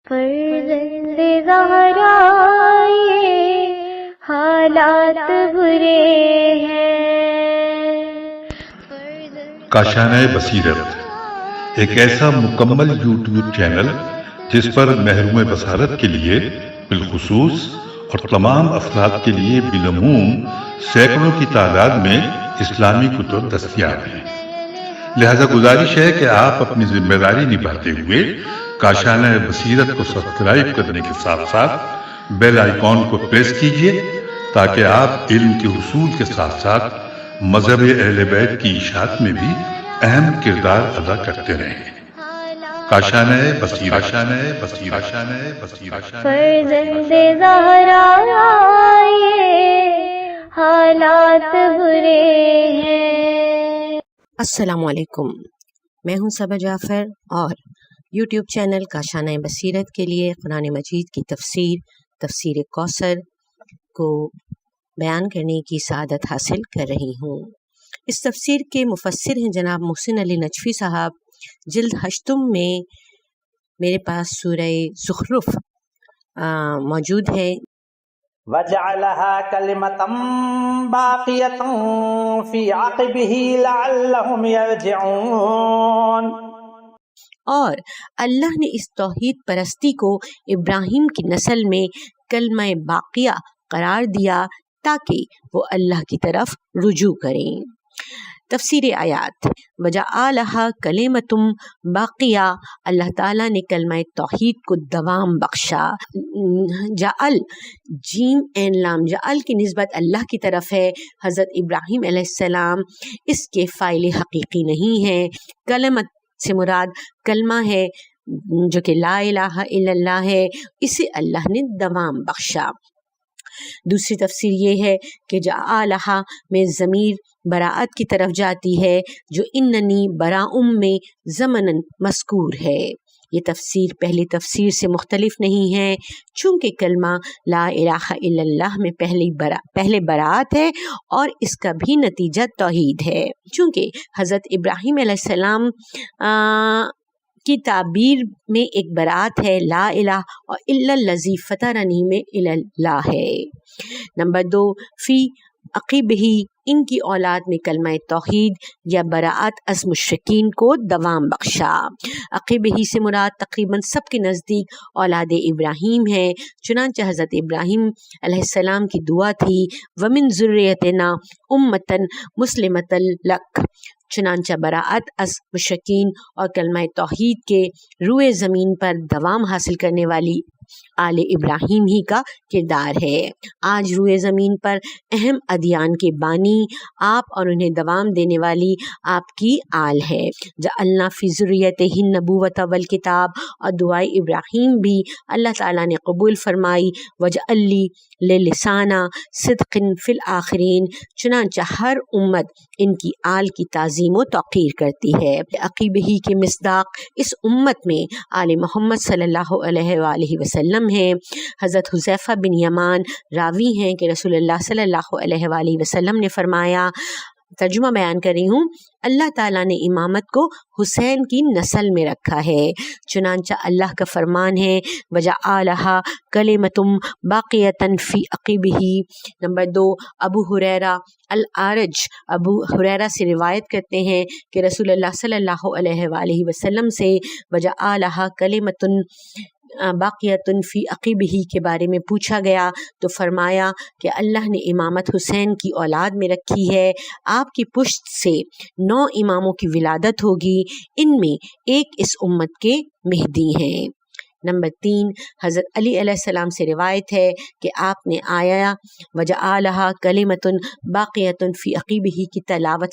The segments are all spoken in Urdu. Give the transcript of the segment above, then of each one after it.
فرزند زہرا یہ حالات برے ہیں۔ کاشانہ بصیرت ایک ایسا مکمل یوٹیوب چینل جس پر محروم بصارت کے لیے بالخصوص اور تمام افراد کے لیے بالعموم سینکڑوں کی تعداد میں اسلامی کتب دستیاب ہیں۔ لہذا گزارش ہے کہ آپ اپنی ذمہ داری نبھاتے ہوئے کاشانہ بصیرت کو سبسکرائب کرنے کے ساتھ ساتھ بیل آئیکن کو پریس کیجیے تاکہ آپ علم کے حصول کے ساتھ ساتھ مذہب اہل بیت کی اشاعت میں بھی اہم کردار ادا کرتے رہیں۔ کاشانہ بصیرت۔ فرزند زہرا یہ حالات برے ہیں۔ السلام علیکم، میں ہوں صبا جعفر اور یوٹیوب چینل کاشانہ بصیرت کے لیے قرآن مجید کی تفسیر کوثر کو بیان کرنے کی سعادت حاصل کر رہی ہوں۔ اس تفسیر کے مفسر ہیں جناب محسن علی نجفی صاحب۔ جلد 8 میں میرے پاس سورہ زخرف موجود ہے۔ وَجَعَلَهَا كَلِمَةً بَاقِيَةً فِي عَقِبِهِ لَعَلَّهُمْ يَرْجِعُونَ، اور اللہ نے اس توحید پرستی کو ابراہیم کی نسل میں کلمہ باقیہ قرار دیا تاکہ وہ اللہ کی طرف رجوع کریں۔ تفسیر آیات۔ وَجَعَلَهَا كَلِمَةٌ بَاقِيَةٌ، اللہ تعالیٰ نے کلمہ توحید کو دوام بخشا۔ جعل، جیم عین لام، جعل کی نسبت اللہ کی طرف ہے۔ حضرت ابراہیم علیہ السلام اس کے فاعل حقیقی نہیں ہیں۔ کلمت سے مراد کلمہ ہے جو کہ لا الہ الا اللہ ہے، اسے اللہ نے دوام بخشا۔ دوسری تفسیر یہ ہے کہ جعلہا میں ضمیر براعت کی طرف جاتی ہے جو اننی براءم میں ضمناً مذکور ہے۔ یہ تفسیر پہلی تفسیر سے مختلف نہیں ہے، چونکہ کلمہ لا الہ الا اللہ میں پہلے براعت ہے اور اس کا بھی نتیجہ توحید ہے۔ چونکہ حضرت ابراہیم علیہ السلام کی تعبیر میں ایک براعت ہے لا الہ، اور الا الذی فطرنی میں الا اللہ ہے۔ نمبر 2، فی عقبہ، ان کی اولاد میں کلمہ توحید یا براعت از مشرکین کو دوام بخشا۔ عقبہ سے مراد تقریباً سب کے نزدیک اولاد ابراہیم ہے، چنانچہ حضرت ابراہیم علیہ السلام کی دعا تھی وَمِن ذُرِّيَّتِنَا أُمَّةً مُسْلِمَةً لَكَ، چنانچہ براعت از مشرکین اور کلمہ توحید کے روئے زمین پر دوام حاصل کرنے والی آل ابراہیم ہی کا کردار ہے۔ آج روئے زمین پر اہم ادیان کے بانی آپ اور انہیں دوام دینے والی آپ کی آل ہے۔ جعلنا فی ذریتہ النبوۃ والکتاب، اور دعائے ابراہیم بھی اللہ تعالیٰ نے قبول فرمائی۔ وجعل لی لسان صدق فی الآخرین، چنانچہ ہر امت ان کی آل کی تعظیم و توقیر کرتی ہے۔ عقیبہ کے مصداق اس امت میں آل محمد صلی اللہ علیہ وآلہ وسلم ہیں۔ حضرت حذیفہ بن یمان راوی ہیں کہ رسول اللہ صلی اللہ علیہ وآلہ وسلم نے فرمایا، ترجمہ بیان کر رہی ہوں، اللہ تعالیٰ نے امامت کو حسین کی نسل میں رکھا ہے، چنانچہ اللہ کا فرمان ہے وَجَعَلَهَا كَلِمَةٌ بَاقِيَةً فِي عَقِبِهِ۔ نمبر 2، ابو ہریرہ العرج ابو ہریرہ سے روایت کرتے ہیں کہ رسول اللہ صلی اللہ علیہ وآلہ وسلم سے وَجَعَلَهَا كَلِمَةٌ باقیۃ فی عقبہ کے بارے میں پوچھا گیا تو فرمایا کہ اللہ نے امامت حسین کی اولاد میں رکھی ہے، آپ کی پشت سے 9 اماموں کی ولادت ہوگی، ان میں ایک اس امت کے مہدی ہیں۔ نمبر 3، حضرت علی علیہ السلام سے روایت ہے کہ آپ نے آیا وَجَعَلَهَا كَلِمَةٌ بَاقِيَةٌ فِي عَقِبِهِ کی تلاوت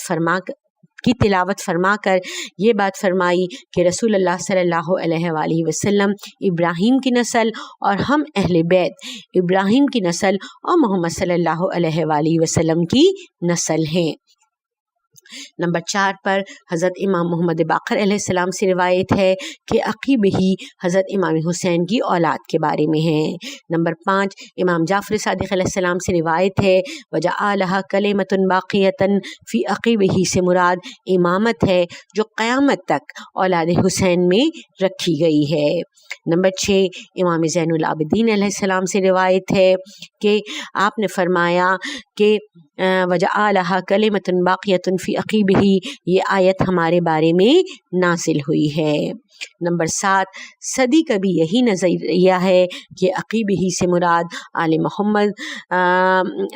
فرما کر یہ بات فرمائی کہ رسول اللہ صلی اللہ علیہ وآلہ وسلم ابراہیم کی نسل اور ہم اہل بیت ابراہیم کی نسل اور محمد صلی اللہ علیہ وآلہ وسلم کی نسل ہیں۔ نمبر 4 پر حضرت امام محمد باقر علیہ السلام سے روایت ہے کہ عقیب ہی حضرت امام حسین کی اولاد کے بارے میں ہے۔ نمبر 5 امام جعفر صادق علیہ السلام سے روایت ہے وَجَعَلَهَا كَلِمَةٌ بَاقِيَةً فِي عَقِبِهِ سے مراد امامت ہے جو قیامت تک اولاد حسین میں رکھی گئی ہے۔ نمبر 6 امام زین العابدین علیہ السلام سے روایت ہے کہ آپ نے فرمایا کہ وَجَعَلَهَا كَلِمَةٌ بَاقِيَةٌ فِي عَقِبِهِ یہ آیت ہمارے بارے میں نازل ہوئی ہے۔ نمبر 7 صدی کا بھی یہی نظریہ ہے کہ عقیب ہی سے مراد آل محمد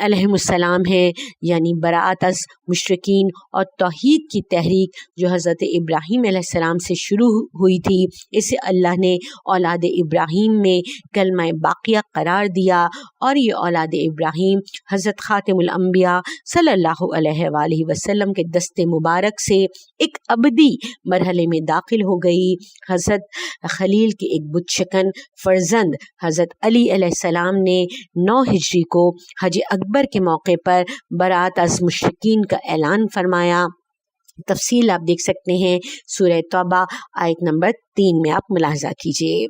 علیہ السلام ہے، یعنی برات از مشرکین اور توحید کی تحریک جو حضرت ابراہیم علیہ السلام سے شروع ہوئی تھی، اسے اللہ نے اولاد ابراہیم میں کلمہ باقیہ قرار دیا، اور یہ اولاد ابراہیم حضرت خاتم الانبیاء صلی اللہ علیہ وآلہ وسلم کے دست مبارک سے ایک ابدی مرحلے میں داخل ہو گئی۔ حضرت خلیل کے ایک بت شکن فرزند حضرت علی علیہ السلام نے 9 ہجری کو حج اکبر کے موقع پر برات از مشرکین کا اعلان فرمایا۔ تفصیل آپ دیکھ سکتے ہیں سورہ توبہ آیت نمبر 3 میں، آپ ملاحظہ کیجئے۔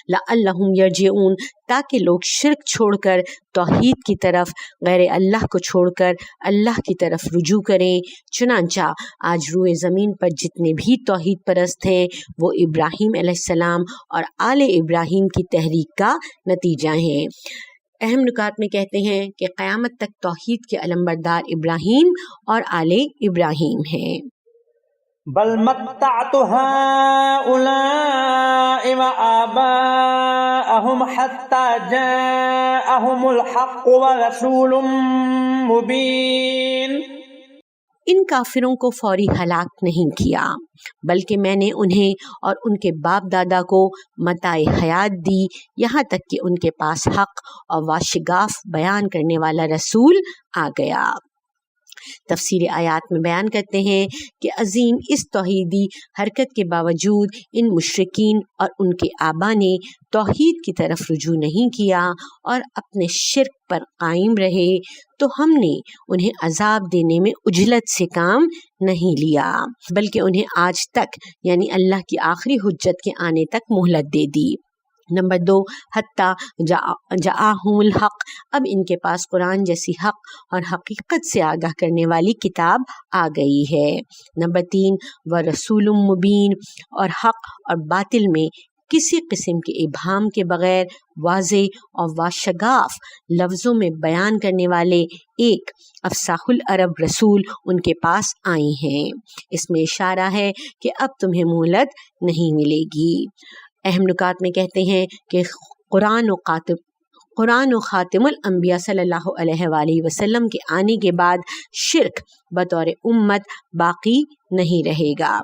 لعلہم یرجعون تاکہ لوگ شرک چھوڑ کر توحید کی طرف، غیر اللہ کو چھوڑ کر اللہ کی طرف رجوع کریں۔ چنانچہ آج روئے زمین پر جتنے بھی توحید پرست ہیں وہ ابراہیم علیہ السلام اور آل ابراہیم کی تحریک کا نتیجہ ہیں۔ اہم نکات میں کہتے ہیں کہ قیامت تک توحید کے علمبردار ابراہیم اور آل ابراہیم ہیں۔ بل متعت هؤلاء وآباءهم حتى جاءهم الحق ورسول مبين۔ ان کافروں کو فوری ہلاک نہیں کیا، بلکہ میں نے انہیں اور ان کے باپ دادا کو متاع حیات دی، یہاں تک کہ ان کے پاس حق اور واشگاف بیان کرنے والا رسول آ گیا۔ تفسیر آیات میں بیان کرتے ہیں کہ عظیم اس توحیدی حرکت کے باوجود ان مشرکین اور ان کے آبا نے توحید کی طرف رجوع نہیں کیا اور اپنے شرک پر قائم رہے، تو ہم نے انہیں عذاب دینے میں عجلت سے کام نہیں لیا، بلکہ انہیں آج تک یعنی اللہ کی آخری حجت کے آنے تک مہلت دے دی۔ نمبر 2 حتیٰ جاءہم الحق، اب ان کے پاس قرآن جیسی حق اور حقیقت سے آگاہ کرنے والی کتاب آ گئی ہے۔ نمبر 3 ورسول مبین، اور حق اور باطل میں کسی قسم کے ابہام کے بغیر واضح اور واشگاف لفظوں میں بیان کرنے والے ایک افصاح العرب رسول ان کے پاس آئے ہیں۔ اس میں اشارہ ہے کہ اب تمہیں مہلت نہیں ملے گی۔ اہم نکات میں کہتے ہیں کہ قرآن و خاتم الانبیاء صلی اللہ علیہ وآلہ وسلم کے آنے کے بعد شرک بطور امت باقی نہیں رہے گا۔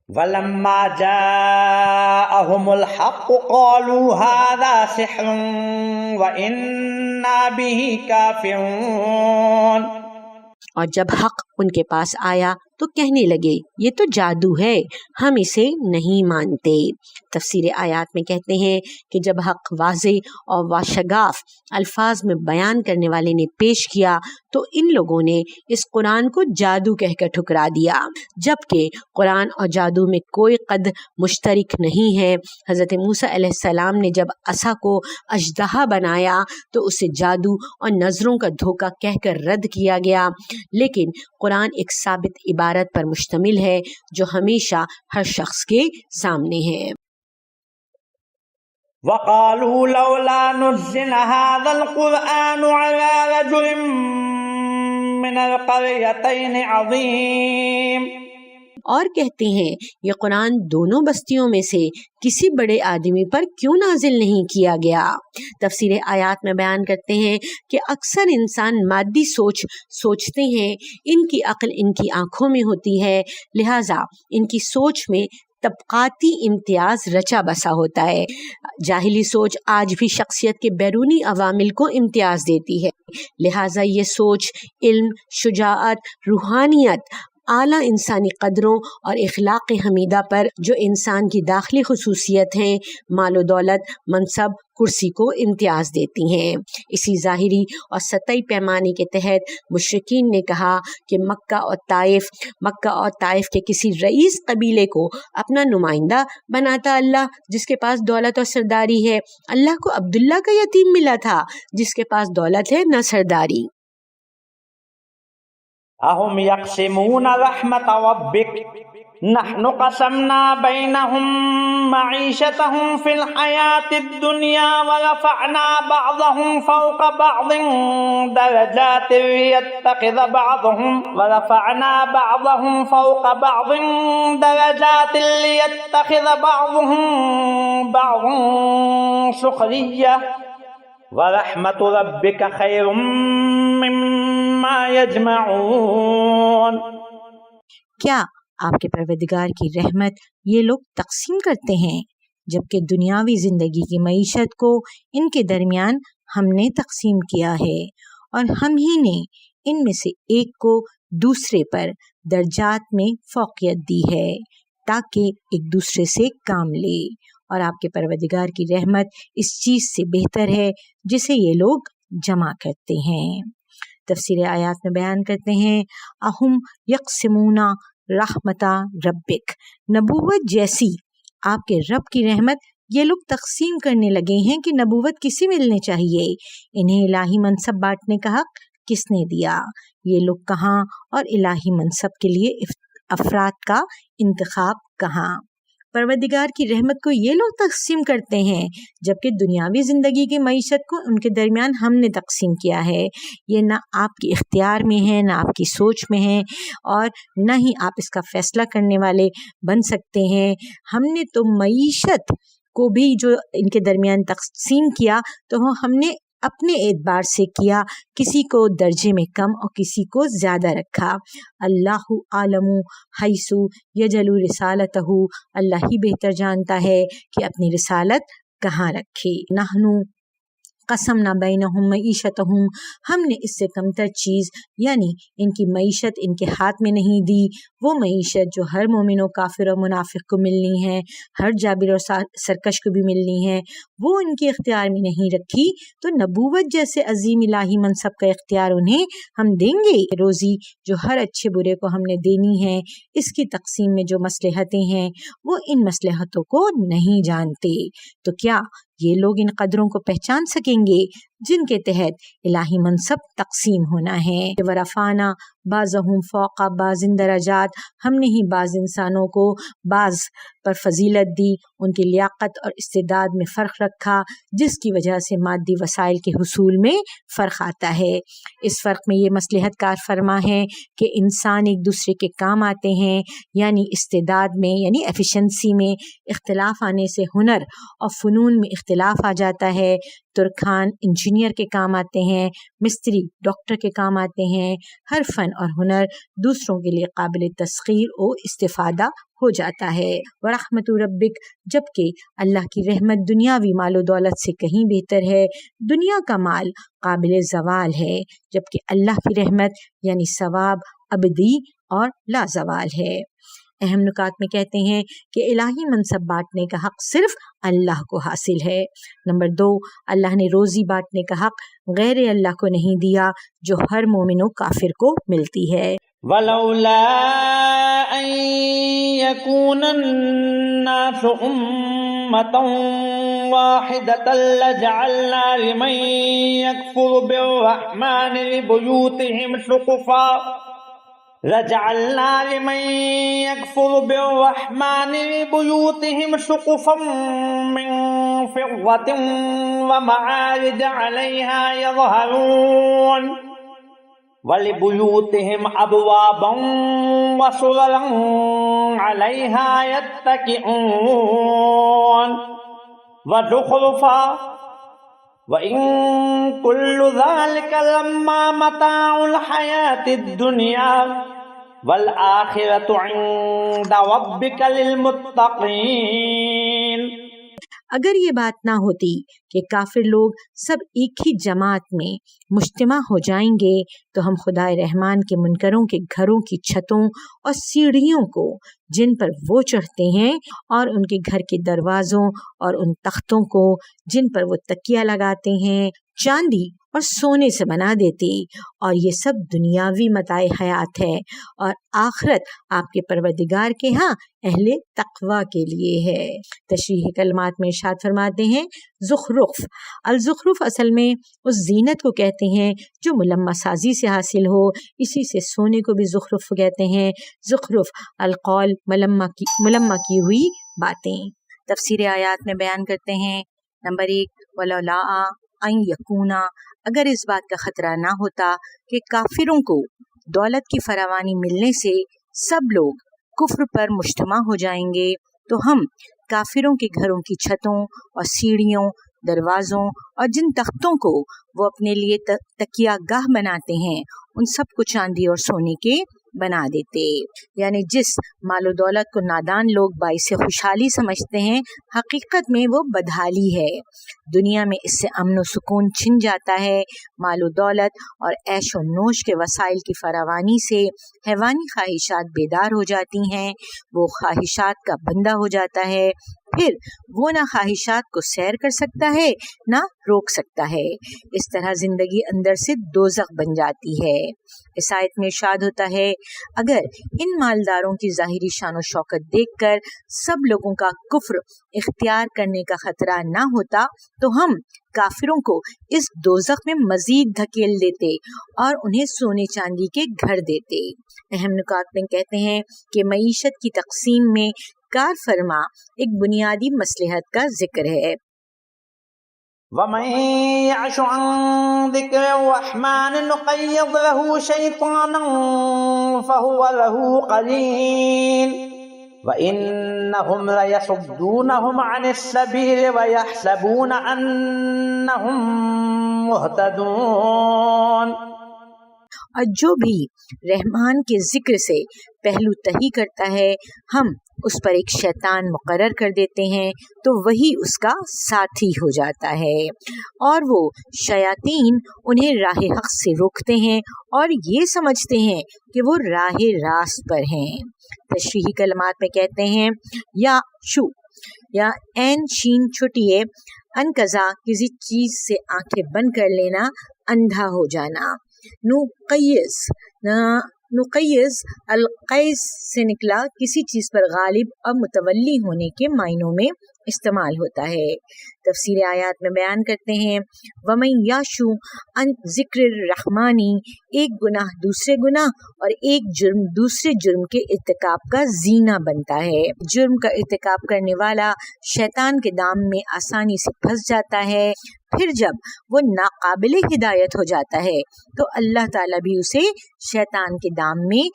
وَلَمَّا جَاءَهُمُ الْحَقُّ قَالُوا هَذَا سِحْرٌ وَإِنَّا بِهِ كَافِرُونَ، اور جب حق ان کے پاس آیا تو کہنے لگے یہ تو جادو ہے، ہم اسے نہیں مانتے۔ تفسیر آیات میں کہتے ہیں کہ جب حق واضح اور واشگاف الفاظ میں بیان کرنے والے نے پیش کیا تو ان لوگوں نے اس قرآن کو جادو کہہ کر ٹھکرا دیا، جبکہ قرآن اور جادو میں کوئی قد مشترک نہیں ہے۔ حضرت موسیٰ علیہ السلام نے جب عصا کو اژدہا بنایا تو اسے جادو اور نظروں کا دھوکہ کہہ کر رد کیا گیا، لیکن قرآن ایک ثابت عبارت پر مشتمل ہے جو ہمیشہ ہر شخص کے سامنے ہے۔ وَقَالُوا لَوْلَا نُزِّلَ هَذَا الْقُرْآنُ عَلَى رَجُلٍ مِّنَ الْقَرْيَتَيْنِ عَظِيمٍ، اور کہتے ہیں یہ قرآن دونوں بستیوں میں سے کسی بڑے آدمی پر کیوں نازل نہیں کیا گیا۔ تفسیر آیات میں بیان کرتے ہیں کہ اکثر انسان مادی سوچتے ہیں، ان کی عقل ان کی آنکھوں میں ہوتی ہے، لہٰذا ان کی سوچ میں طبقاتی امتیاز رچا بسا ہوتا ہے۔ جاہلی سوچ آج بھی شخصیت کے بیرونی عوامل کو امتیاز دیتی ہے، لہٰذا یہ سوچ علم، شجاعت، روحانیت اعلیٰ انسانی قدروں اور اخلاق حمیدہ پر جو انسان کی داخلی خصوصیت ہیں، مال و دولت، منصب، کرسی کو امتیاز دیتی ہیں۔ اسی ظاہری اور سطحی پیمانے کے تحت مشرکین نے کہا کہ مکہ اور طائف کے کسی رئیس قبیلے کو اپنا نمائندہ بناتا اللہ، جس کے پاس دولت اور سرداری ہے۔ اللہ کو عبداللہ کا یتیم ملا تھا، جس کے پاس دولت ہے نہ سرداری۔ اہم یقسمون رحمت ربک نحن قسمنا بینہم معیشتہم فی الحیاۃ الدنیا ورفعنا بعضہم فوق بعض درجات لیتخذ بعضهم بعضا سخریہ ورحمت ربک خیر مما یجمعون۔ کیا آپ کے پروردگار کی رحمت یہ لوگ تقسیم کرتے ہیں، جبکہ دنیاوی زندگی کی معیشت کو ان کے درمیان ہم نے تقسیم کیا ہے، اور ہم ہی نے ان میں سے ایک کو دوسرے پر درجات میں فوقیت دی ہے تاکہ ایک دوسرے سے کام لے، اور آپ کے پروردگار کی رحمت اس چیز سے بہتر ہے جسے یہ لوگ جمع کرتے ہیں۔ تفسیر آیات میں بیان کرتے ہیں، اہم یقسمون رحمت ربک، نبوت جیسی آپ کے رب کی رحمت یہ لوگ تقسیم کرنے لگے ہیں کہ نبوت کسے ملنے چاہیے، انہیں الہی منصب بانٹنے کا حق کس نے دیا، یہ لوگ کہاں، اور الہی منصب کے لیے افراد کا انتخاب کہاں۔ پروردگار کی رحمت کو یہ لوگ تقسیم کرتے ہیں جبکہ دنیاوی زندگی کی معیشت کو ان کے درمیان ہم نے تقسیم کیا ہے۔ یہ نہ آپ کے اختیار میں ہے، نہ آپ کی سوچ میں ہے، اور نہ ہی آپ اس کا فیصلہ کرنے والے بن سکتے ہیں۔ ہم نے تو معیشت کو بھی جو ان کے درمیان تقسیم کیا تو ہم نے اپنے اعتبار سے کیا، کسی کو درجے میں کم اور کسی کو زیادہ رکھا۔ اللہ عالم حیث یجعل رسالتہ، اللہ ہی بہتر جانتا ہے کہ اپنی رسالت کہاں رکھے۔ نحن قسمنا بینہم معیشتہم، ہم نے اس سے کمتر چیز یعنی ان کی معیشت ان کے ہاتھ میں نہیں دی، وہ معیشت جو ہر مومن و کافر و منافق کو ملنی ہے، ہر جابر اور سرکش کو بھی ملنی ہے، وہ ان کے اختیار میں نہیں رکھی، تو نبوت جیسے عظیم الہی منصب کا اختیار انہیں ہم دیں گے۔ روزی جو ہر اچھے برے کو ہم نے دینی ہے، اس کی تقسیم میں جو مصلحتیں ہیں وہ ان مصلحتوں کو نہیں جانتے، تو کیا یہ لوگ ان قدروں کو پہچان سکیں گے جن کے تحت الہی منصب تقسیم ہونا ہے۔ ورفعنا بعضهم فوق بعض درجات، ہم نے ہی بعض انسانوں کو بعض پر فضیلت دی، ان کی لیاقت اور استعداد میں فرق رکھا، جس کی وجہ سے مادی وسائل کے حصول میں فرق آتا ہے۔ اس فرق میں یہ مصلحت کار فرما ہے کہ انسان ایک دوسرے کے کام آتے ہیں، یعنی استعداد میں یعنی ایفیشنسی میں اختلاف آنے سے ہنر اور فنون میں اختلاف آ جاتا ہے۔ ترکھان انجینئر کے کام آتے ہیں، مستری ڈاکٹر کے کام آتے ہیں، ہر فن اور ہنر دوسروں کے لیے قابل تسخیر و استفادہ ہو جاتا ہے۔ ورحمت ربک، جبکہ اللہ کی رحمت دنیاوی مال و دولت سے کہیں بہتر ہے۔ دنیا کا مال قابل زوال ہے، جبکہ اللہ کی رحمت یعنی ثواب ابدی اور لازوال ہے۔ اہم نکات میں کہتے ہیں کہ الہی منصب بانٹنے کا حق صرف اللہ کو حاصل ہے۔ نمبر 2، اللہ نے روزی بانٹنے کا حق غیر اللہ کو نہیں دیا جو ہر مومن و کافر کو ملتی ہے۔ ولولا ان يكون الناس امة واحدة لجعلنا لمن يكفر بالرحمن لبيوتهم سقفا من فضة ومعارج عليها يظهرون ولبيوتهم أبوابا وسررا عليها يتكئون وزخرفا وَإِن كُلُّ ذَلِكَ لَمَّا مَتَاعُ الْحَيَاةِ الدُّنْيَا وَالْآخِرَةُ عِندَ رَبِّكَ لِلْمُتَّقِينَ۔ اگر یہ بات نہ ہوتی کہ کافر لوگ سب ایک ہی جماعت میں مجتمع ہو جائیں گے تو ہم خدائے رحمان کے منکروں کے گھروں کی چھتوں اور سیڑھیوں کو جن پر وہ چڑھتے ہیں اور ان کے گھر کے دروازوں اور ان تختوں کو جن پر وہ تکیہ لگاتے ہیں چاندی اور سونے سے بنا دیتے، اور یہ سب دنیاوی متاع حیات ہے، اور آخرت آپ کے پروردگار کے ہاں اہل تقوی کے لیے ہے۔ تشریح کلمات میں ارشاد فرماتے ہیں زخرف، الزخرف اصل میں اس زینت کو کہتے ہیں جو ملمع سازی سے حاصل ہو، اسی سے سونے کو بھی زخرف کہتے ہیں۔ زخرف القول، ملمع کی ہوئی باتیں۔ تفسیر آیات میں بیان کرتے ہیں، نمبر 1، ولولا ان یکونا، اگر اس بات کا خطرہ نہ ہوتا کہ کافروں کو دولت کی فراوانی ملنے سے سب لوگ کفر پر مجتمع ہو جائیں گے تو ہم کافروں کے گھروں کی چھتوں اور سیڑھیوں، دروازوں اور جن تختوں کو وہ اپنے لیے تکیہ گاہ بناتے ہیں ان سب کو چاندی اور سونے کے بنا دیتے۔ یعنی جس مال و دولت کو نادان لوگ باعث خوشحالی سمجھتے ہیں، حقیقت میں وہ بدحالی ہے۔ دنیا میں اس سے امن و سکون چھن جاتا ہے۔ مال و دولت اور عیش و نوش کے وسائل کی فراوانی سے حیوانی خواہشات بیدار ہو جاتی ہیں، وہ خواہشات کا بندہ ہو جاتا ہے، پھر وہ نہ خواہشات کو سیر کر سکتا ہے نہ روک سکتا ہے۔ اس طرح زندگی اندر سے دوزخ بن جاتی ہے۔ اس آیت میں ارشاد ہوتا ہے اگر ان مالداروں کی ظاہری شان و شوکت دیکھ کر سب لوگوں کا کفر اختیار کرنے کا خطرہ نہ ہوتا تو ہم کافروں کو اس دوزخ میں مزید دھکیل دیتے اور انہیں سونے چاندی کے گھر دیتے۔ اہم نکات میں کہتے ہیں کہ معیشت کی تقسیم میں کار فرما ایک بنیادی مصلحت کا ذکر ہے۔ وَمَن يَعْشُ عَن ذِكْرِ الرَّحْمَنِ نُقَيِّضْ لَهُ شَيْطَانًا فَهُوَ لَهُ قَرِينٌ وَإِنَّهُمْ لَيَصُدُّونَهُمْ عَنِ السَّبِيلِ وَيَحْسَبُونَ أَنَّهُمْ مُهْتَدُونَ۔ اور جو بھی رحمان کے ذکر سے پہلو تہی کرتا ہے ہم اس پر ایک شیطان مقرر کر دیتے ہیں تو وہی اس کا ساتھی ہو جاتا ہے، اور وہ شیاطین انہیں راہ حق سے روکتے ہیں اور یہ سمجھتے ہیں کہ وہ راہ راست پر ہیں۔ تشریحی کلمات میں کہتے ہیں یا شو یا این شین چھٹیے ان قضا کسی چیز سے آنکھیں بند کر لینا، اندھا ہو جانا۔ نقیز القیس سے نکلا کسی چیز پر غالب اور متولی ہونے کے معنوں میں استعمال ہوتا ہے۔ تفسیر آیات میں بیان کرتے ہیں وَمَن یَعْشُ عَن ذِکْرِ الرَّحْمَنِ، ایک گناہ دوسرے گناہ اور ایک جرم دوسرے جرم کے ارتکاب کا زینہ بنتا ہے۔ جرم کا ارتکاب کرنے والا شیطان کے دام میں آسانی سے پھنس جاتا ہے، پھر جب وہ ناقابل ہدایت ہو جاتا ہے تو اللہ تعالیٰ بھی اسے شیطان کے دام میں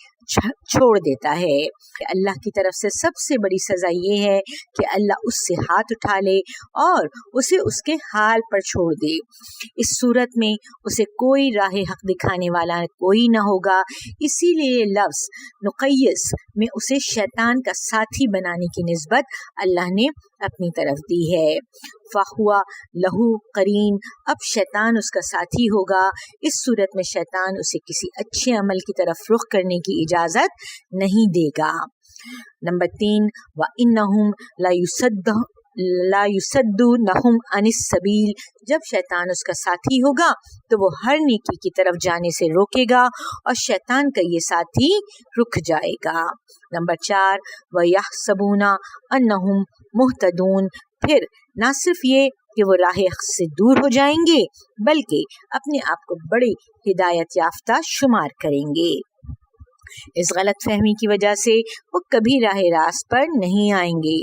چھوڑ دیتا ہے۔ اللہ کی طرف سے سب سے بڑی سزا یہ ہے کہ اللہ اس سے ہاتھ اٹھا لے اور اسے اس کے حال پر چھوڑ دے۔ اس صورت میں اسے کوئی راہ حق دکھانے والا کوئی نہ ہوگا، اسی لیے لفظ نقیس میں اسے شیطان کا ساتھی بنانے کی نسبت اللہ نے اپنی طرف دی ہے۔ فَهُوَ لَهُ قَرِينٌ، اب شیطان اس کا ساتھی ہوگا۔ اس صورت میں شیطان اسے کسی اچھے عمل کی طرف رخ کرنے کی اجازت نہیں دے گا۔ نمبر 3، وَإِنَّهُمْ لَا يُصَدُّونَهُمْ عَنِ السَّبِيلِ، جب شیطان اس کا ساتھی ہوگا تو وہ ہر نیکی کی طرف جانے سے روکے گا اور شیطان کا یہ ساتھی رک جائے گا۔ نمبر 4، وَيَحْسَبُونَ أَنَّهُمْ مُهْتَدُونَ، پھر نہ صرف یہ کہ وہ راہ حق سے دور ہو جائیں گے بلکہ اپنے آپ کو بڑی ہدایت یافتہ شمار کریں گے۔ اس غلط فہمی کی وجہ سے وہ کبھی راہ راست پر نہیں آئیں گے۔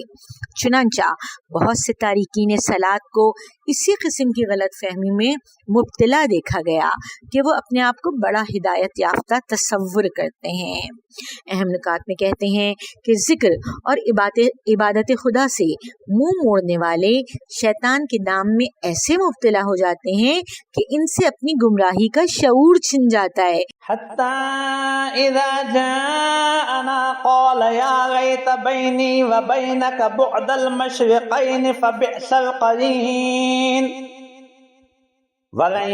چنانچہ بہت سے تارکین صلاۃ کو اسی قسم کی غلط فہمی میں مبتلا دیکھا گیا کہ وہ اپنے آپ کو بڑا ہدایت یافتہ تصور کرتے ہیں۔ اہم نکات میں کہتے ہیں کہ ذکر اور عبادت خدا سے منہ موڑنے والے شیطان کے دام میں ایسے مبتلا ہو جاتے ہیں کہ ان سے اپنی گمراہی کا شعور چھن جاتا ہے۔ حتی اذا جاءنا قال يا ليت بيني وبينك بعد المشرقين فبئس القرين ولن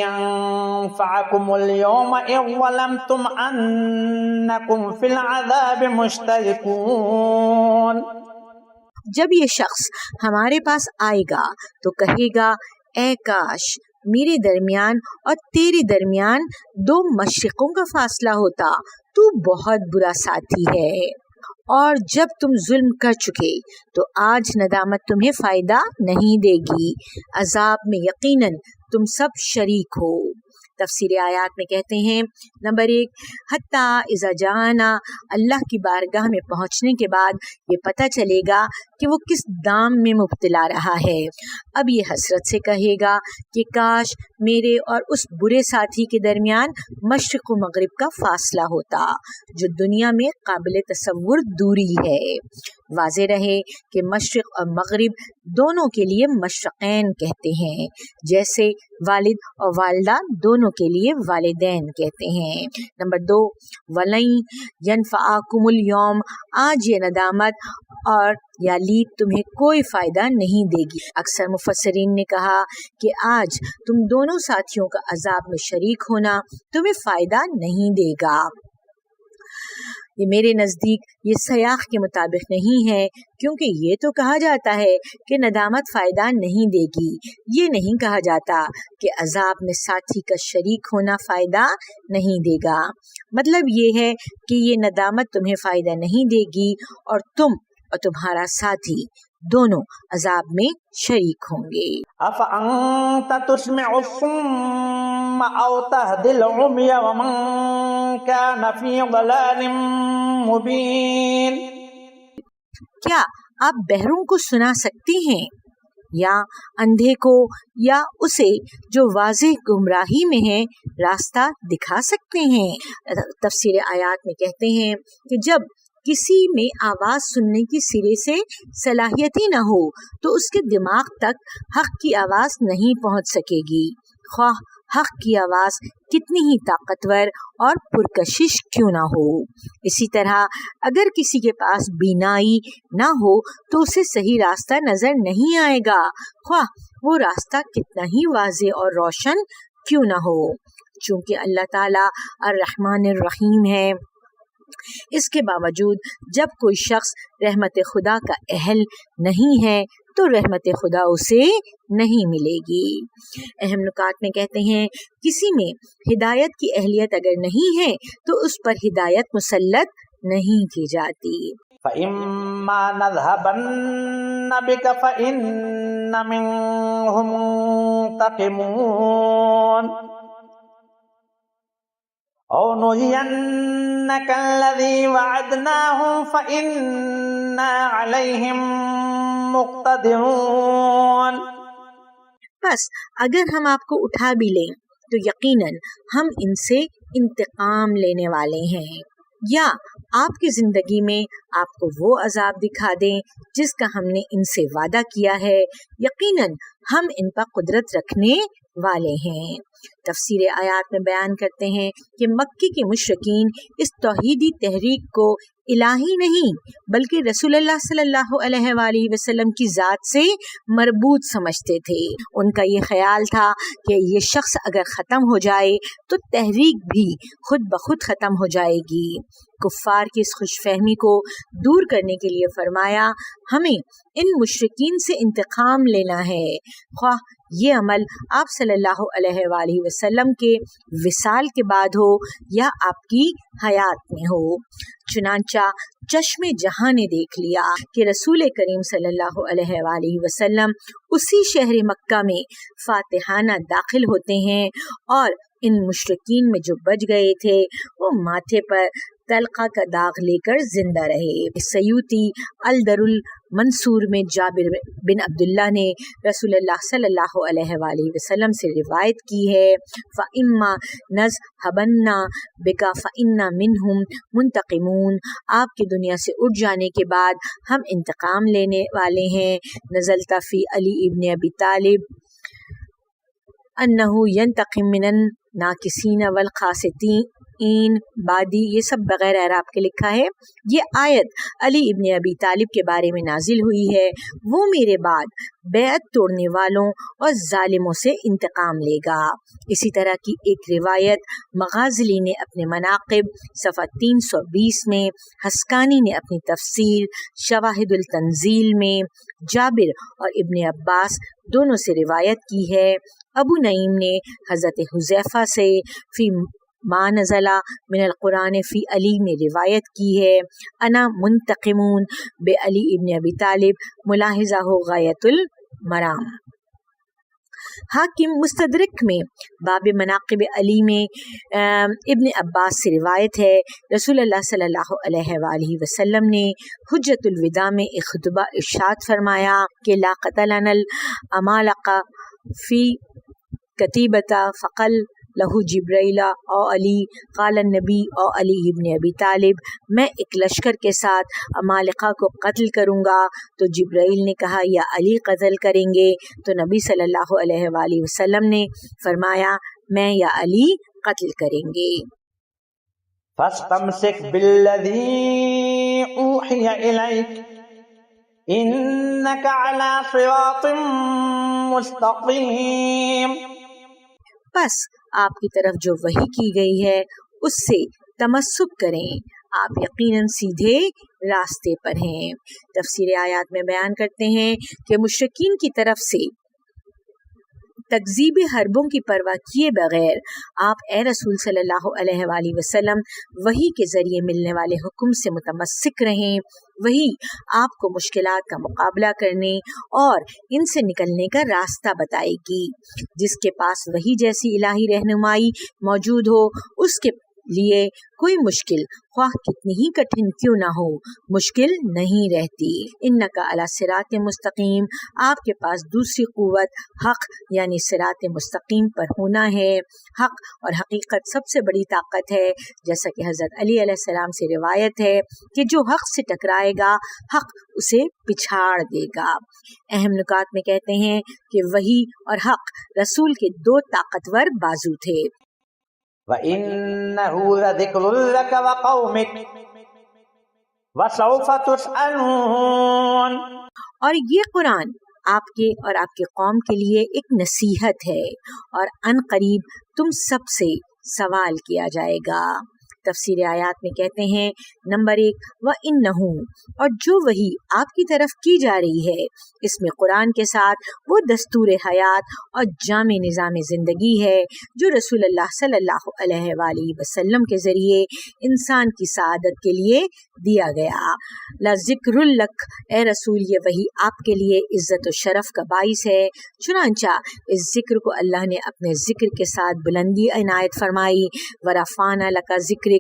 ينفعكم اليوم إذ ظلمتم أنكم في العذاب مشتركون. جب یہ شخص ہمارے پاس آئے گا تو کہے گا اے کاش میرے درمیان اور تیرے درمیان 2 مشرقوں کا فاصلہ ہوتا، تو بہت برا ساتھی ہے. اور جب تم ظلم کر چکے تو آج ندامت تمہیں فائدہ نہیں دے گی، عذاب میں یقیناً تم سب شریک ہو. تفسیر آیات میں کہتے ہیں نمبر 1 حتیٰ اذا جانا، اللہ کی بارگاہ میں پہنچنے کے بعد یہ پتہ چلے گا کہ وہ کس دام میں مبتلا رہا ہے. اب یہ حسرت سے کہے گا کہ کاش میرے اور اس برے ساتھی کے درمیان مشرق و مغرب کا فاصلہ ہوتا، جو دنیا میں قابل تصور دوری ہے. واضح رہے کہ مشرق اور مغرب دونوں کے لیے مشرقین کہتے ہیں، جیسے والد اور والدہ دونوں کے لیے والدین کہتے ہیں. نمبر 2 وَلَن يَنفَعَكُمُ الْيَوْمَ، آج یہ ندامت اور یا لیب تمہیں کوئی فائدہ نہیں دے گی. اکثر مفسرین نے کہا کہ آج تم دونوں ساتھیوں کا عذاب میں شریک ہونا تمہیں فائدہ نہیں دے گا. یہ میرے نزدیک یہ سیاق کے مطابق نہیں ہے، کیونکہ یہ تو کہا جاتا ہے کہ ندامت فائدہ نہیں دے گی، یہ نہیں کہا جاتا کہ عذاب میں ساتھی کا شریک ہونا فائدہ نہیں دے گا. مطلب یہ ہے کہ یہ ندامت تمہیں فائدہ نہیں دے گی اور تم اور تمہارا ساتھی دونوں عذاب میں شریک ہوں گے. أفأنت تسمع الصم أو تهدي العمي ومن كان في ضلال مبين. کیا آپ بہروں کو سنا سکتے ہیں یا اندھے کو یا اسے جو واضح گمراہی میں ہے راستہ دکھا سکتے ہیں؟ تفسیر آیات میں کہتے ہیں کہ جب کسی میں آواز سننے کی سرے سے صلاحیت ہی نہ ہو تو اس کے دماغ تک حق کی آواز نہیں پہنچ سکے گی، خواہ حق کی آواز کتنی ہی طاقتور اور پرکشش کیوں نہ ہو. اسی طرح اگر کسی کے پاس بینائی نہ ہو تو اسے صحیح راستہ نظر نہیں آئے گا، خواہ وہ راستہ کتنا ہی واضح اور روشن کیوں نہ ہو. چونکہ اللہ تعالیٰ الرحمن الرحیم ہے، اس کے باوجود جب کوئی شخص رحمت خدا کا اہل نہیں ہے تو رحمت خدا اسے نہیں ملے گی. اہم نکات میں کہتے ہیں کسی میں ہدایت کی اہلیت اگر نہیں ہے تو اس پر ہدایت مسلط نہیں کی جاتی. فَإِمَّا نَذْهَبَنَّ بِكَ فَإِنَّ مِنْهُمْ مُنْتَقِمُونَ أَوْ نُرِيَنَّكَ الَّذِي وَعَدْنَاهُمْ فَإِنَّا عَلَيْهِمْ مُقْتَدِرُونَ. بس اگر ہم آپ کو اٹھا بھی لیں تو یقیناً ہم ان سے انتقام لینے والے ہیں، یا آپ کی زندگی میں آپ کو وہ عذاب دکھا دیں جس کا ہم نے ان سے وعدہ کیا ہے، یقیناً ہم ان پر قدرت رکھنے والے ہیں. تفسیر آیات میں بیان کرتے ہیں کہ مکی کے مشرکین اس توحیدی تحریک کو الہی نہیں بلکہ رسول اللہ صلی اللہ علیہ وآلہ وسلم کی ذات سے مربوط سمجھتے تھے. ان کا یہ خیال تھا کہ یہ شخص اگر ختم ہو جائے تو تحریک بھی خود بخود ختم ہو جائے گی. کفار کی اس خوش فہمی کو دور کرنے کے لیے فرمایا ہمیں ان مشرکین سے انتقام لینا ہے، خواہ یہ عمل آپ صلی اللہ علیہ وآلہ وسلم کے وصال کے بعد ہو یا آپ کی حیات میں ہو. چنانچہ چشم جہاں نے دیکھ لیا کہ رسول کریم صلی اللہ علیہ وآلہ وسلم اسی شہر مکہ میں فاتحانہ داخل ہوتے ہیں اور ان مشرکین میں جو بچ گئے تھے وہ ماتھے پر تلقہ کا داغ لے کر زندہ رہے. سیوطی الدر المنصور میں جابر بن عبداللہ نے رسول اللہ صلی اللہ علیہ وآلہ وسلم سے روایت کی ہے فَإِمَّا نَذْهَبَنَّ بِكَ فَإِنَّا مِنْهُمْ مُنْتَقِمُونَ. آپ کے دنیا سے اٹھ جانے کے بعد ہم انتقام لینے والے ہیں. نزلت فی علی ابن ابی طالب انہ ینتقم من الناکسین والقاسطین این بادی یہ سب بغیر اعراب کے لکھا ہے۔ یہ آیت علی ابن ابی طالب کے بارے میں نازل ہوئی ہے۔ وہ میرے بعد بیعت توڑنے والوں اور ظالموں سے انتقام لے گا۔ اسی طرح کی ایک روایت مغازلی نے اپنے مناقب صفحہ 320 میں، حسکانی نے اپنی تفسیر شواہد التنزیل میں جابر اور ابن عباس دونوں سے روایت کی ہے۔ ابو نعیم نے حضرت حذیفہ سے فی ما نزل من القرآن فی علی نے روایت کی ہے۔ انا منتقمون بے علی ابن ابی طالب، ملاحظہ ہو غایت المرام۔ حاکم مستدرک میں باب مناقب علی میں ابن عباس سے روایت ہے، رسول اللہ صلی اللہ علیہ وآلہ وسلم نے حجۃ الوداع میں ایک خطبہ ارشاد فرمایا کہ لا قتلنا العمالقہ فی کتیبۃ فقل لہو جبرائیل او علی قال النبی او علی ابن ابی طالب، میں ایک لشکر کے ساتھ عمالقہ کو قتل کروں گا تو جبرائیل نے کہا یا علی قتل کریں گے، تو نبی صلی اللہ علیہ وآلہ وسلم نے فرمایا میں یا علی قتل کریں گے۔ فاستمسک بالذی اوحی الیک انک علی صراط مستقیم، بس آپ کی طرف جو وحی کی گئی ہے اس سے تمسک کریں، آپ یقیناً سیدھے راستے پر ہیں۔ تفسیر آیات میں بیان کرتے ہیں کہ مشرکین کی طرف سے تکذیب حربوں کی پرواہ کیے بغیر آپ اے رسول صلی اللہ علیہ وآلہ وسلم وحی کے ذریعے ملنے والے حکم سے متمسک رہیں۔ وہی آپ کو مشکلات کا مقابلہ کرنے اور ان سے نکلنے کا راستہ بتائے گی۔ جس کے پاس وحی جیسی الہی رہنمائی موجود ہو اس کے لیے کوئی مشکل خواہ کتنی ہی کٹھن کیوں نہ ہو مشکل نہیں رہتی۔ انک علی صراط مستقیم، آپ کے پاس دوسری قوت حق یعنی صراط مستقیم پر ہونا ہے۔ حق اور حقیقت سب سے بڑی طاقت ہے، جیسا کہ حضرت علی علیہ السلام سے روایت ہے کہ جو حق سے ٹکرائے گا حق اسے پچھاڑ دے گا۔ اہم نکات میں کہتے ہیں کہ وحی اور حق رسول کے دو طاقتور بازو تھے۔ وَإِنَّهُ لَذِكْرٌ لَكَ وَقَوْمِكَ وَسَوْفَ تُسْأَلُونَ، اور یہ قرآن آپ کے اور آپ کے قوم کے لیے ایک نصیحت ہے اور ان قریب تم سب سے سوال کیا جائے گا۔ تفسیر آیات میں کہتے ہیں نمبر 1 وَإِنَّهُ، اور جو وحی آپ کی طرف کی جا رہی ہے اس میں قرآن کے ساتھ وہ دستور حیات اور جامع نظام زندگی ہے جو رسول اللہ صلی اللہ علیہ وآلہ وسلم کے ذریعے انسان کی سعادت کے لیے دیا گیا۔ لَذِكْرٌ لَكَ، اے رسول یہ وحی آپ کے لیے عزت و شرف کا باعث ہے۔ چنانچہ اس ذکر کو اللہ نے اپنے ذکر کے ساتھ بلندی عنایت فرمائی، وَرَفَعْنَا لَكَ ذِكْرَكَ،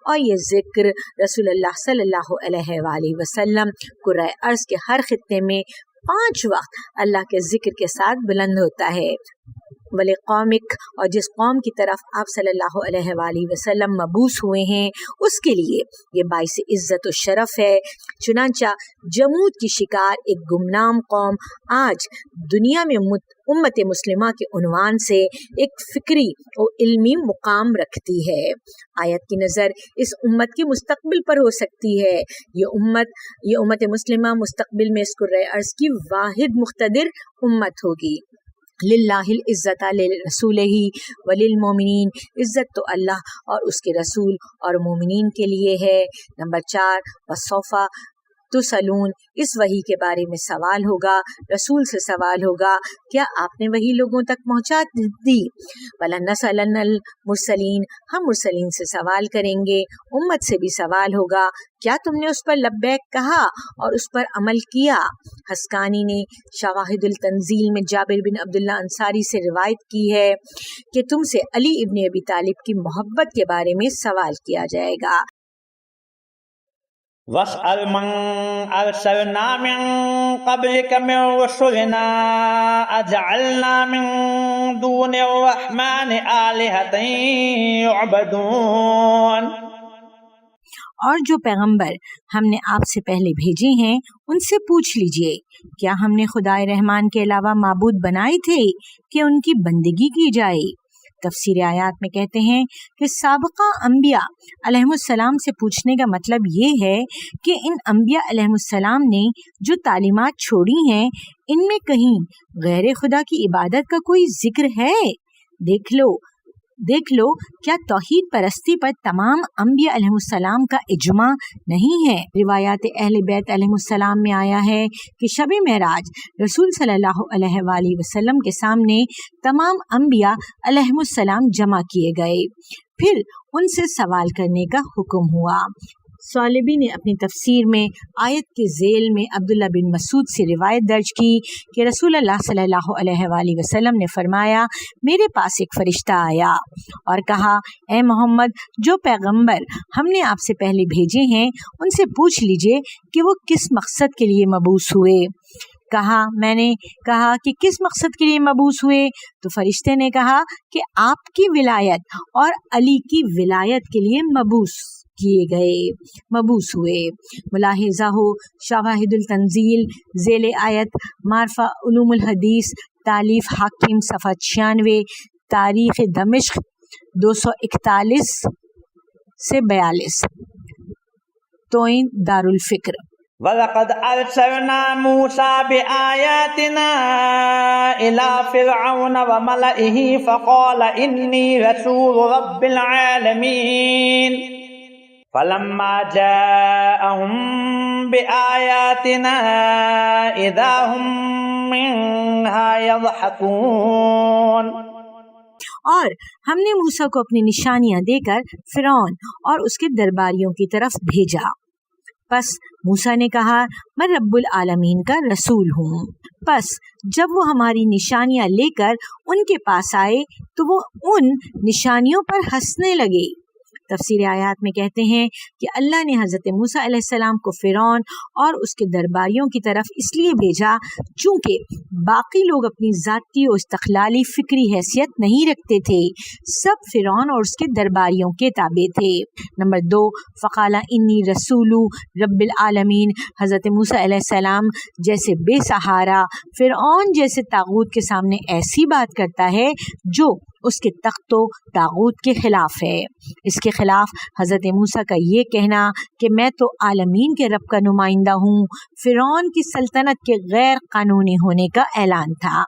اور یہ ذکر رسول اللہ صلی اللہ علیہ وآلہ وسلم کرۂ ارض کے ہر خطے میں 5 وقت اللہ کے ذکر کے ساتھ بلند ہوتا ہے۔ ولی قومک، اور جس قوم کی طرف آپ صلی اللہ علیہ وآلہ وسلم مبعوث ہوئے ہیں اس کے لیے یہ باعث عزت و شرف ہے۔ چنانچہ جمود کی شکار ایک گمنام قوم آج دنیا میں امت مسلمہ کے عنوان سے ایک فکری و علمی مقام رکھتی ہے۔ آیت کی نظر اس امت کے مستقبل پر ہو سکتی ہے۔ یہ امت مسلمہ مستقبل میں اس کرۂ ارض کی واحد مقتدر امت ہوگی۔ للہ العزت لرسولہ وللمومنین، عزت تو اللہ اور اس کے رسول اور مومنین کے لیے ہے۔ نمبر 4 وسوف تسألون، اس وحی کے بارے میں سوال ہوگا، رسول سے سوال ہوگا کیا آپ نے وحی لوگوں تک پہنچا دی؟ وَلَنَسْأَلَنَّ الْمُرْسَلِينَ، ہم مرسلین سے سوال کریں گے، امت سے بھی سوال ہوگا کیا تم نے اس پر لبیک کہا اور اس پر عمل کیا؟ حسکانی نے شواہد التنزیل میں جابر بن عبداللہ انصاری سے روایت کی ہے کہ تم سے علی ابن ابی طالب کی محبت کے بارے میں سوال کیا جائے گا۔ وَاسْأَلْ مَنْ أَرْسَلْنَا مِنْ قَبْلِكَ مِنْ رُسُلِنَا أَجْعَلْنَا مِنْ دُونِ الرَّحْمَنِ آلِهَةً يُعْبَدُونَ، اور جو پیغمبر ہم نے آپ سے پہلے بھیجے ہیں ان سے پوچھ لیجئے کیا ہم نے خدائے رحمان کے علاوہ معبود بنائے تھے کہ ان کی بندگی کی جائے؟ تفسیر آیات میں کہتے ہیں کہ سابقہ انبیاء علیہ السلام سے پوچھنے کا مطلب یہ ہے کہ ان انبیاء علیہ السلام نے جو تعلیمات چھوڑی ہیں ان میں کہیں غیر خدا کی عبادت کا کوئی ذکر ہے؟ دیکھ لو کیا توحید پرستی پر تمام انبیاء علیہ السلام کا اجماع نہیں ہے؟ روایات اہل بیت علیہ السلام میں آیا ہے کہ شب معراج رسول صلی اللہ علیہ وآلہ وسلم کے سامنے تمام انبیاء علیہ السلام جمع کیے گئے، پھر ان سے سوال کرنے کا حکم ہوا۔ ثعلبی نے اپنی تفسیر میں آیت کے ذیل میں عبداللہ بن مسعود سے روایت درج کی کہ رسول اللہ صلی اللہ علیہ وآلہ وسلم نے فرمایا، میرے پاس ایک فرشتہ آیا اور کہا، اے محمد، جو پیغمبر ہم نے آپ سے پہلے بھیجے ہیں ان سے پوچھ لیجئے کہ وہ کس مقصد کے لیے مبعوث ہوئے۔ میں نے کہا کہ کس مقصد کے لیے مبعوث ہوئے؟ تو فرشتے نے کہا کہ آپ کی ولایت اور علی کی ولایت کے لیے مبعوث ہوئے۔ ملاحظہ ہو شواہد التنزیل ذیل آیت معرفہ علوم الحدیث تالیف حاکم صفحہ 96، تاریخ دمشق 241 سے 42، توئین دارالفکر۔ وَلَقَدْ أَرْسَلْنَا مُوسَى بِآيَاتِنَا إِلَى فِرْعَوْنَ وَمَلَئِهِ فَقَالَ إِنِّي رَسُولُ رَبِّ الْعَالَمِينَ فَلَمَّا جَاءَهُم بِآيَاتِنَا إِذَا هُم مِّنْهَا يَضْحَكُونَ۔ اور ہم نے موسیٰ کو اپنی نشانیاں دے کر فرعون اور اس کے درباریوں کی طرف بھیجا۔ پس موسیٰ نے کہا، میں رب العالمین کا رسول ہوں۔ پس جب وہ ہماری نشانیاں لے کر ان کے پاس آئے تو وہ ان نشانیوں پر ہنسنے لگے۔ تفسیر آیات میں کہتے ہیں کہ اللہ نے حضرت موسیٰ علیہ السلام کو فرعون اور اس کے درباریوں کی طرف اس لیے بھیجا چونکہ باقی لوگ اپنی ذاتی و استقلالی فکری حیثیت نہیں رکھتے تھے، سب فرعون اور اس کے درباریوں کے تابع تھے۔ نمبر 2، فقال انی رسول رب العالمین، حضرت موسیٰ علیہ السلام جیسے بے سہارا فرعون جیسے طاغوت کے سامنے ایسی بات کرتا ہے جو اس کے تخت و طاغوت کے خلاف ہے۔ اس کے خلاف حضرت موسیٰ کا یہ کہنا کہ میں تو عالمین کے رب کا نمائندہ ہوں، فرعون کی سلطنت کے غیر قانونی ہونے کا اعلان تھا۔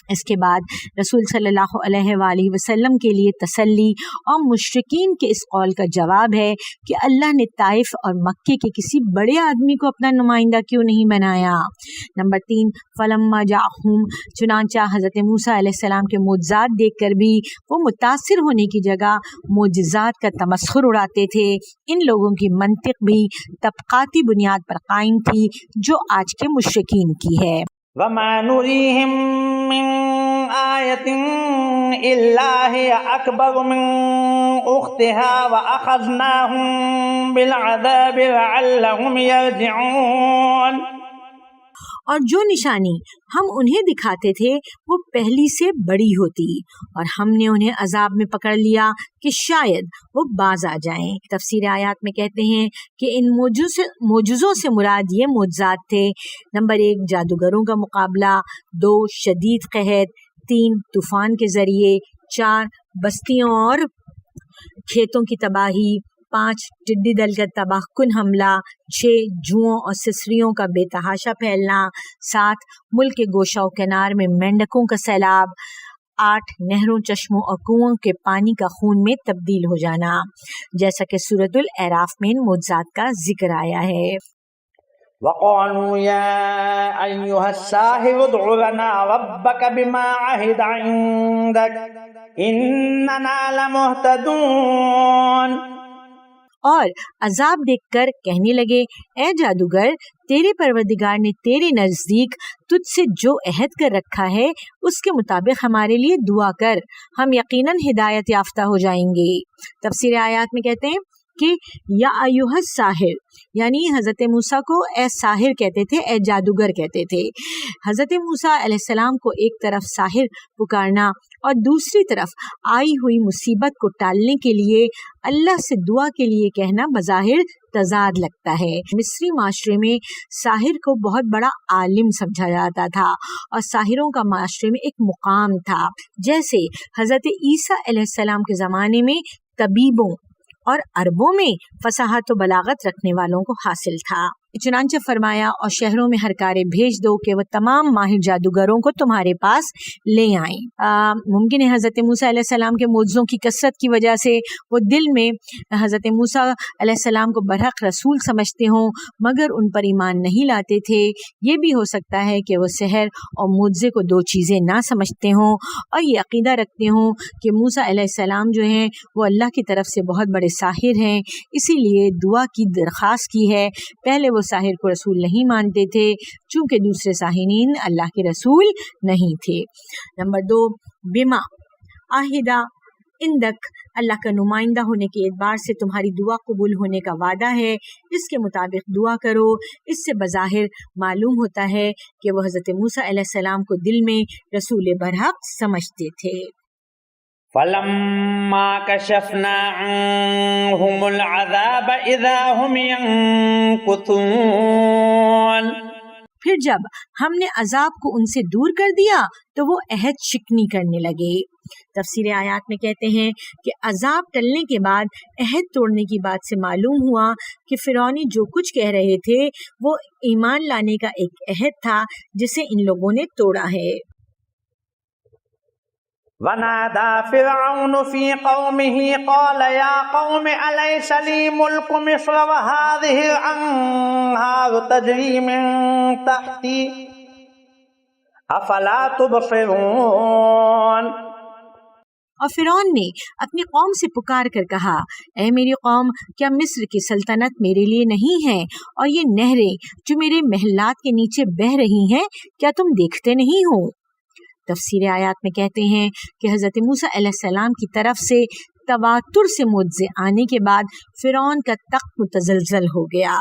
اس کے بعد رسول صلی اللہ علیہ وآلہ وسلم کے لیے تسلی اور مشرکین کے اس قول کا جواب ہے کہ اللہ نے طائف اور مکے کے کسی بڑے آدمی کو اپنا نمائندہ کیوں نہیں بنایا۔ نمبر 3، فلما جاءہم، چنانچہ حضرت موسیٰ علیہ السلام کے معجزات دیکھ کر بھی وہ متاثر ہونے کی جگہ معجزات کا تمسخر اڑاتے تھے۔ ان لوگوں کی منطق بھی طبقاتی بنیاد پر قائم تھی جو آج کے مشرکین کی ہے۔ وَمَا نُرِيهِم مِّن آيَةٍ إِلَّا هِيَ أَكْبَرُ مِنْ أُخْتِهَا وَأَخَذْنَاهُمْ بِالْعَذَابِ لَعَلَّهُمْ يَرْجِعُونَ۔ اور جو نشانی ہم انہیں دکھاتے تھے وہ پہلی سے بڑی ہوتی اور ہم نے انہیں عذاب میں پکڑ لیا کہ شاید وہ باز آ جائیں۔ تفسیر آیات میں کہتے ہیں کہ ان معجزوں سے مراد یہ معجزات تھے: نمبر 1، جادوگروں کا مقابلہ، 2، شدید قحط، 3، طوفان کے ذریعے، 4، بستیوں اور کھیتوں کی تباہی، 5، ٹڈی دل کا تباہ کن حملہ، 6، جوؤں اور سسریوں کا بے تحاشا پھیلنا، 7، ملک کے گوشہ و کنار میں مینڈکوں کا سیلاب، 8، نہروں، چشموں اور کنووں کے پانی کا خون میں تبدیل ہو جانا، جیسا کہ سورۃ الاعراف میں ان معجزات کا ذکر آیا ہے۔ وَقَالُوا يَا أَيُّهَا السَّاحِرُ ادْعُ لَنَا رَبَّكَ بِمَا عَهِدَ عِندَكَ إِنَّنَا لَمُهْتَدُونَ۔ اور عذاب دیکھ کر کہنے لگے، اے جادوگر، تیرے پروردگار نے تیرے نزدیک تجھ سے جو عہد کر رکھا ہے اس کے مطابق ہمارے لیے دعا کر، ہم یقیناً ہدایت یافتہ ہو جائیں گے۔ تفسیر آیات میں کہتے ہیں کہ یا ایھا الساحر، یعنی حضرت موسیٰ کو اے ساحر کہتے تھے، اے جادوگر کہتے تھے۔ حضرت موسیٰ علیہ السلام کو ایک طرف ساحر پکارنا اور دوسری طرف آئی ہوئی مصیبت کو ٹالنے کے لیے اللہ سے دعا کے لیے کہنا بظاہر تضاد لگتا ہے۔ مصری معاشرے میں ساحر کو بہت بڑا عالم سمجھا جاتا تھا اور ساحروں کا معاشرے میں ایک مقام تھا، جیسے حضرت عیسیٰ علیہ السلام کے زمانے میں طبیبوں اور عربوں میں فصاحت و بلاغت رکھنے والوں کو حاصل تھا۔ چنانچہ فرمایا اور شہروں میں ہر کارے بھیج دو کہ وہ تمام ماہر جادوگروں کو تمہارے پاس لے آئیں۔ ممکن ہے حضرت موسیٰ علیہ السلام کے معجزوں کی کثرت کی وجہ سے وہ دل میں حضرت موسیٰ علیہ السلام کو برحق رسول سمجھتے ہوں مگر ان پر ایمان نہیں لاتے تھے۔ یہ بھی ہو سکتا ہے کہ وہ سحر اور معجزے کو دو چیزیں نہ سمجھتے ہوں اور یہ عقیدہ رکھتے ہوں کہ موسیٰ علیہ السلام جو ہیں وہ اللہ کی طرف سے بہت بڑے ساحر ہیں، اسی لیے دعا کی درخواست کی ہے۔ پہلے وہ ساحر کو رسول نہیں مانتے تھے چونکہ دوسرے ساحرین اللہ کے رسول نہیں تھے۔ نمبر 2، بما عہدہ اندک، اللہ کا نمائندہ ہونے کے اعتبار سے تمہاری دعا قبول ہونے کا وعدہ ہے، اس کے مطابق دعا کرو۔ اس سے بظاہر معلوم ہوتا ہے کہ وہ حضرت موسیٰ علیہ السلام کو دل میں رسول برحق سمجھتے تھے۔ فَلَمَّا كَشَفْنَا عَنْهُمُ الْعَذَابَ إِذَا هُمْ يَنكُثُونَ، پھر جب ہم نے عذاب کو ان سے دور کر دیا تو وہ عہد شکنی کرنے لگے۔ تفسیر آیات میں کہتے ہیں کہ عذاب ٹلنے کے بعد عہد توڑنے کی بات سے معلوم ہوا کہ فرعونی جو کچھ کہہ رہے تھے وہ ایمان لانے کا ایک عہد تھا جسے ان لوگوں نے توڑا ہے۔ وَنَادَى فِرْعَوْنُ فِي قَوْمِهِ قَالَ يَا قَوْمِ أَلَيْسَ لِي مُلْكُ مِصْرَ وَهَٰذِهِ الْأَنْهَارُ تَجْرِي مِن تَحْتِي أَفَلَا تُبْصِرُونَ۔ اور فرعون نے اپنی قوم سے پکار کر کہا، اے میری قوم، کیا مصر کی سلطنت میرے لیے نہیں ہے اور یہ نہریں جو میرے محلات کے نیچے بہہ رہی ہیں کیا تم دیکھتے نہیں ہو؟ تفسیر آیات میں کہتے ہیں کہ حضرت موسیٰ علیہ السلام کی طرف سے تواتر سے معجزے آنے کے بعد فرعون کا تخت متزلزل ہو گیا،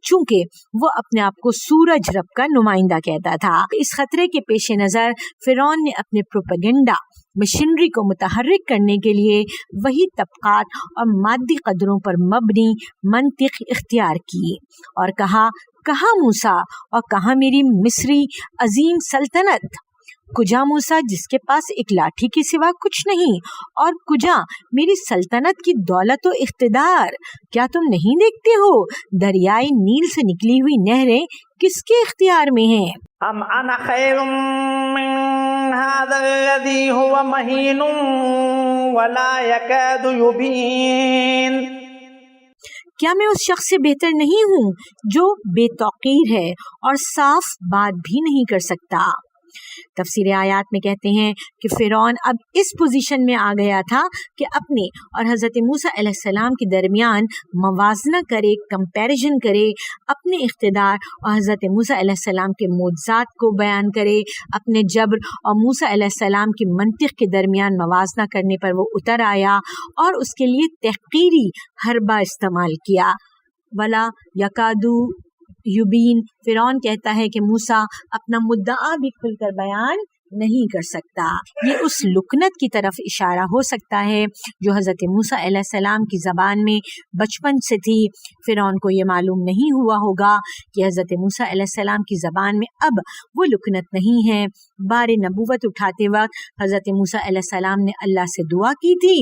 چونکہ وہ اپنے آپ کو سورج رب کا نمائندہ کہتا تھا۔ اس خطرے کے پیش نظر فرعون نے اپنے پروپیگنڈا مشینری کو متحرک کرنے کے لیے وہی طبقات اور مادی قدروں پر مبنی منطق اختیار کی اور کہا موسیٰ اور کہاں میری مصری عظیم سلطنت، کجا موسیٰ جس کے پاس ایک لاٹھی کے سوا کچھ نہیں، اور کجا میری سلطنت کی دولت و اقتدار، کیا تم نہیں دیکھتے ہو دریائے نیل سے نکلی ہوئی نہریں کس کے اختیار میں ہیں؟ ام انا خیر من هذا الذي هو مهين ولا يكاد يبين، کیا میں اس شخص سے بہتر نہیں ہوں جو بے توقیر ہے اور صاف بات بھی نہیں کر سکتا؟ تفسیر آیات میں کہتے ہیں کہ فرعون اب اس پوزیشن میں آ گیا تھا کہ اپنے اور حضرت موسیٰ علیہ السلام کے درمیان موازنہ کرے، کمپیریزن کرے، اپنے اقتدار اور حضرت موسیٰ علیہ السلام کے معجزات کو بیان کرے، اپنے جبر اور موسیٰ علیہ السلام کی منطق کے درمیان موازنہ کرنے پر وہ اتر آیا اور اس کے لیے تحقیری حربہ استعمال کیا۔ ولا یکادو یبین، فرعون کہتا ہے کہ موسیٰ اپنا مدعا بھی کھل کر بیان نہیں کر سکتا۔ یہ اس لکنت کی طرف اشارہ ہو سکتا ہے جو حضرت موسیٰ علیہ السلام کی زبان میں بچپن سے تھی۔ فرعون کو یہ معلوم نہیں ہوا ہوگا کہ حضرت موسیٰ علیہ السلام کی زبان میں اب وہ لکنت نہیں ہے۔ بار نبوت اٹھاتے وقت حضرت موسیٰ علیہ السلام نے اللہ سے دعا کی تھی،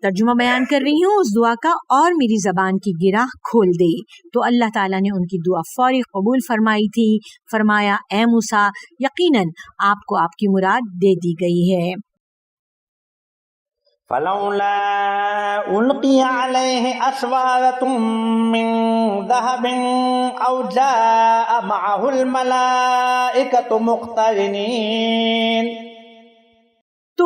ترجمہ بیان کر رہی ہوں اس دعا کا، اور میری زبان کی گرہ کھول دے، تو اللہ تعالیٰ نے ان کی دعا فوری قبول فرمائی تھی۔ فرمایا، اے موسیٰ، یقیناً آپ کو آپ کی مراد دے دی گئی ہے۔ فلولا القی علیہ اسوارۃ من ذہب او جاء معہ الملائکۃ مقترنین، تو